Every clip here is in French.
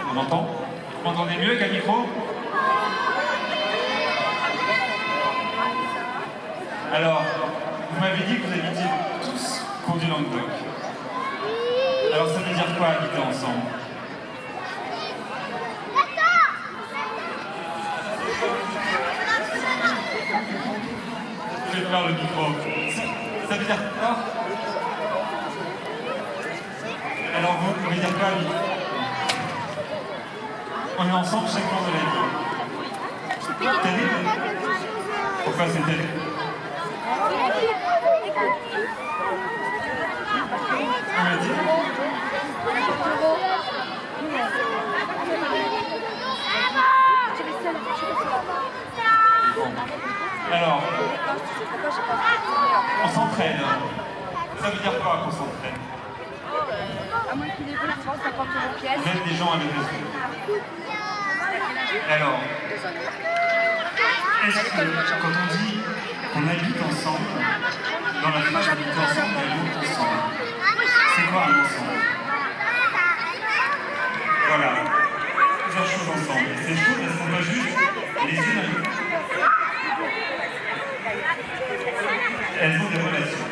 On m'entend? Vous m'entendez mieux qu'à micro? Alors, vous m'avez dit que vous habitiez tous cours du Languedoc. Alors ça veut dire quoi habiter ensemble? Je vais faire le micro. Ça veut dire quoi? Alors vous voulez dire quoi? On est ensemble chaque jour de la vie. Terrible. Pourquoi c'est terrible? On m'a dit. Alors, on s'entraîne. Ça veut dire quoi qu'on s'entraîne? On aide des gens avec les autres. Alors, est-ce que quand on dit qu'on habite ensemble, dans la phrase habite ensemble, on habite ensemble, c'est quoi un ensemble? Voilà, plusieurs choses ensemble. Ces choses, elles ne sont pas juste les unes avec les autres. Elles ont des relations.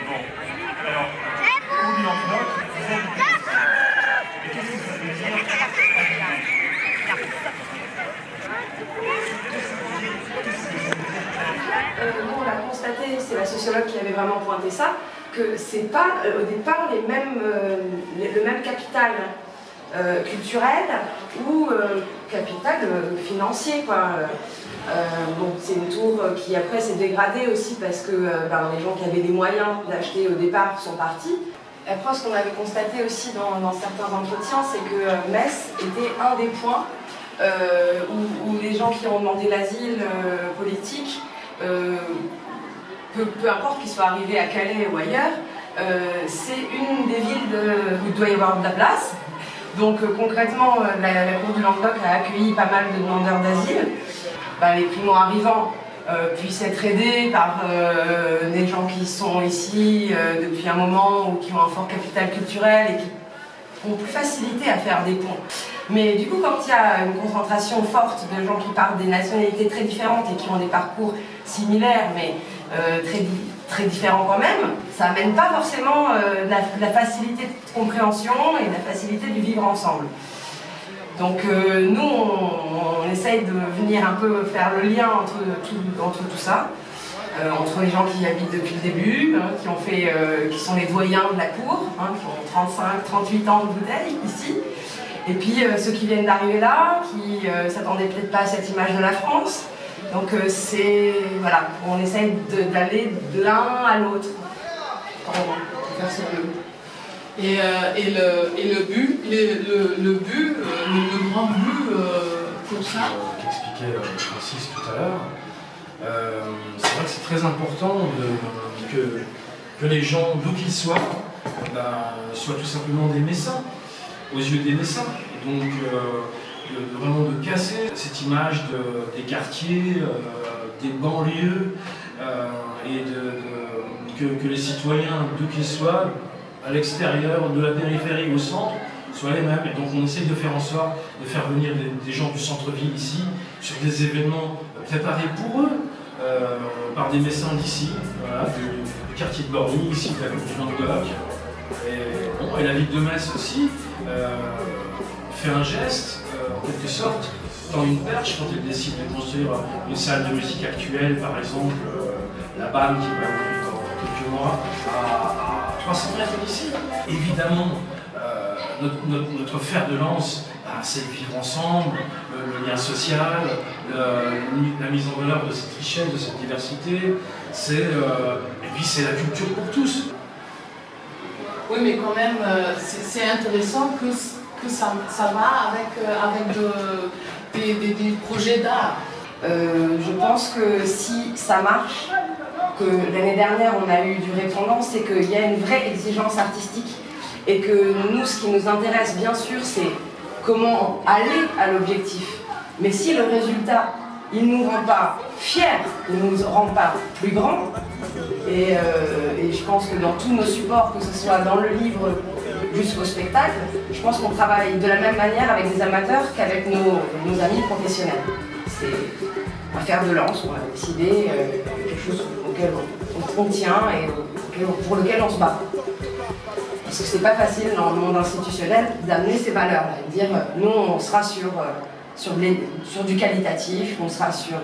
Bon, alors, cours du Languedoc, vous habitez ensemble. Mais qu'est-ce que ça veut dire habiter? Nous, on l'a constaté, c'est la sociologue qui avait vraiment pointé ça, que c'est pas au départ le même capital culturel ou capital financier, quoi. Donc c'est une tour qui après s'est dégradée aussi parce que les gens qui avaient les moyens d'acheter au départ sont partis. Après, ce qu'on avait constaté aussi dans certains entretiens, c'est que Metz était un des points où les gens qui ont demandé l'asile politique, peu importe qu'ils soient arrivés à Calais ou ailleurs, c'est une des villes où il doit y avoir de la place. Donc concrètement, la cour du Languedoc a accueilli pas mal de demandeurs d'asile. Les primo-arrivants puissent être aidés par des gens qui sont ici depuis un moment ou qui ont un fort capital culturel et qui ont plus facilité à faire des ponts. Mais du coup, quand il y a une concentration forte de gens qui partent des nationalités très différentes et qui ont des parcours similaires mais très différents quand même, ça n'amène pas forcément la facilité de compréhension et la facilité du vivre ensemble. Donc nous, on essaye de venir un peu faire le lien entre tout ça, entre les gens qui habitent depuis le début, qui sont les doyens de la cour, qui ont 35, 38 ans de bouteille ici, et puis ceux qui viennent d'arriver là, qui s'attendaient peut-être pas à cette image de la France. Donc voilà, on essaye d'aller de l'un à l'autre. Faire ce bleu. Et le grand but pour ça qu'expliquait Francis tout à l'heure, c'est vrai que c'est très important que les gens, d'où qu'ils soient, soient tout simplement des Messins, aux yeux des Messins. Et donc vraiment de casser cette image des quartiers, des banlieues, et que les citoyens, d'où qu'ils soient, à l'extérieur, de la périphérie au centre, soient les mêmes. Et donc on essaye de faire en sorte de faire venir des gens du centre-ville ici, sur des événements préparés pour eux, par des Messins d'ici, voilà, du quartier de Borny, ici de la cour du Languedoc. Et la ville de Metz aussi fait un geste, en quelque sorte, tend une perche quand elle décide de construire une salle de musique actuelle, par exemple, la BAM qui va ouvrir dans quelques mois, à 300 mètres d'ici. Évidemment, notre fer de lance, c'est le vivre ensemble, le lien social, la mise en valeur de cette richesse, de cette diversité, et puis c'est la culture pour tous. Oui, mais quand même, c'est intéressant que ça va avec des projets d'art. Je pense que si ça marche, que l'année dernière on a eu du répondant, c'est qu'il y a une vraie exigence artistique et que nous, ce qui nous intéresse bien sûr, c'est comment aller à l'objectif. Mais si le résultat il ne nous rend pas fiers, il ne nous rend pas plus grands. Et je pense que dans tous nos supports, que ce soit dans le livre jusqu'au spectacle, je pense qu'on travaille de la même manière avec des amateurs qu'avec nos amis professionnels. C'est un fer de lance, on a décidé, quelque chose auquel on tient et pour lequel on se bat. Parce que c'est pas facile dans le monde institutionnel d'amener ces valeurs-là, et de dire nous on sera sur du qualitatif, on sera sur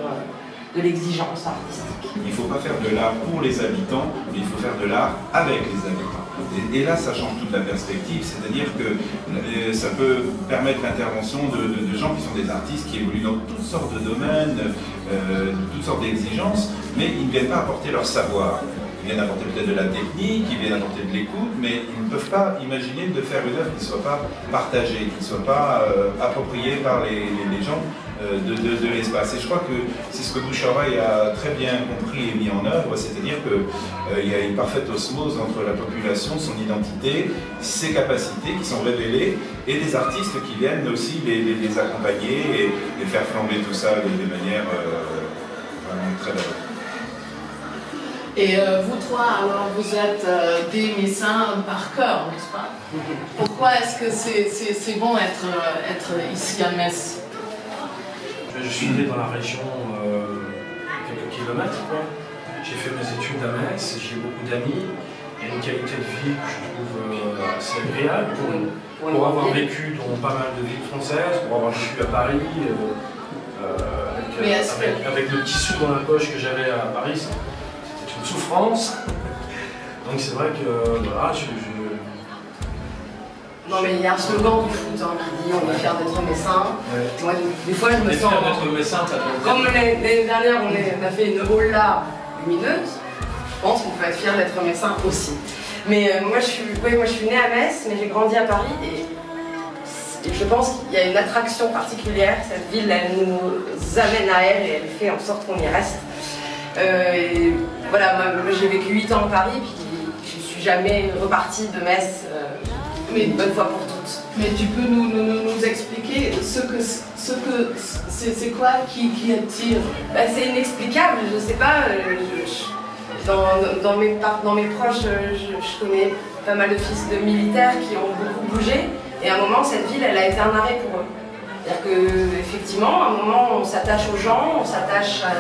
de l'exigence artistique. Il ne faut pas faire de l'art pour les habitants, mais il faut faire de l'art avec les habitants. Et là, ça change toute la perspective, c'est-à-dire que ça peut permettre l'intervention de gens qui sont des artistes, qui évoluent dans toutes sortes de domaines, toutes sortes d'exigences, mais ils ne viennent pas apporter leur savoir. Ils viennent apporter peut-être de la technique, ils viennent apporter de l'écoute, mais ils ne peuvent pas imaginer de faire une œuvre qui ne soit pas partagée, qui ne soit pas appropriée par les gens de l'espace. Et je crois que c'est ce que Boucharaï a très bien compris et mis en œuvre, c'est-à-dire qu'il y a une parfaite osmose entre la population, son identité, ses capacités qui sont révélées, et des artistes qui viennent aussi les accompagner et faire flamber tout ça de manière vraiment très belle. Et vous trois, alors vous êtes des médecins par cœur, n'est-ce pas? Pourquoi est-ce que c'est bon être ici à Metz? Je suis né dans la région, quelques kilomètres, quoi. J'ai fait mes études à Metz, j'ai beaucoup d'amis. Il y a une qualité de vie que je trouve assez agréable pour avoir vécu dans pas mal de villes françaises, pour avoir vécu à Paris, avec le petit sou dans la poche que j'avais à Paris. Une souffrance. Donc c'est vrai que voilà, Non mais il y a un slogan du foot qui dit on est fiers d'être médecin. Ouais. Moi, des fois je me sens... d'être médecin, Comme l'année dernière on a fait une aula lumineuse, je pense qu'on peut être fier d'être médecin aussi. Mais moi je suis née à Metz, mais j'ai grandi à Paris et je pense qu'il y a une attraction particulière. Cette ville elle nous amène à elle et elle fait en sorte qu'on y reste. Et voilà, moi j'ai vécu 8 ans à Paris, puis je suis jamais repartie de Metz une bonne fois pour toutes. Mais tu peux nous expliquer c'est quoi qui attire? C'est inexplicable, je sais pas. Dans mes proches, je connais pas mal de fils de militaires qui ont beaucoup bougé, et à un moment cette ville elle a été un arrêt pour eux. C'est-à-dire qu'effectivement, à un moment on s'attache aux gens, on s'attache à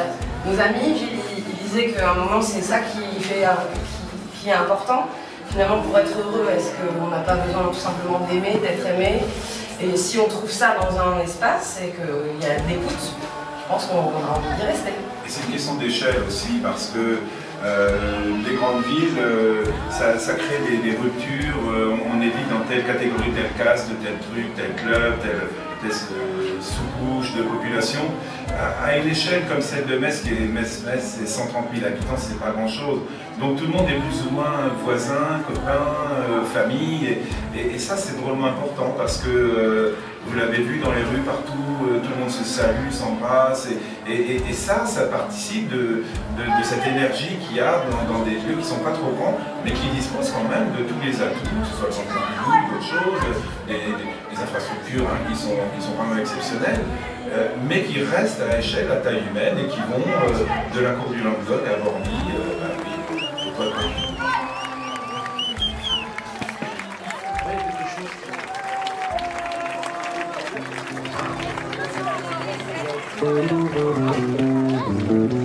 nos amis. Il disait qu'à un moment c'est ça qui est important. Finalement, pour être heureux, est-ce qu'on n'a pas besoin tout simplement d'aimer, d'être aimé? Et si on trouve ça dans un espace et qu'il y a de l'écoute, je pense qu'on a envie d'y rester. Et c'est une question d'échelle aussi, parce que les grandes villes, ça crée des ruptures, on évite dans telle catégorie, telle caste, tel truc, tel club, telle sous-couche de population. À une échelle comme celle de Metz, Metz c'est 130 000 habitants, c'est pas grand-chose. Donc tout le monde est plus ou moins voisin, copain, famille, et ça c'est drôlement important parce que vous l'avez vu dans les rues partout, tout le monde se salue, s'embrasse, et ça participe de cette énergie qu'il y a dans des lieux qui ne sont pas trop grands, mais qui disposent quand même de tous les atouts, que ce soit le centre public, d'autres choses, des infrastructures qui sont vraiment exceptionnelles, mais qui restent à échelle, à taille humaine, et qui vont de la cour du Languedoc à Borny, Thank you.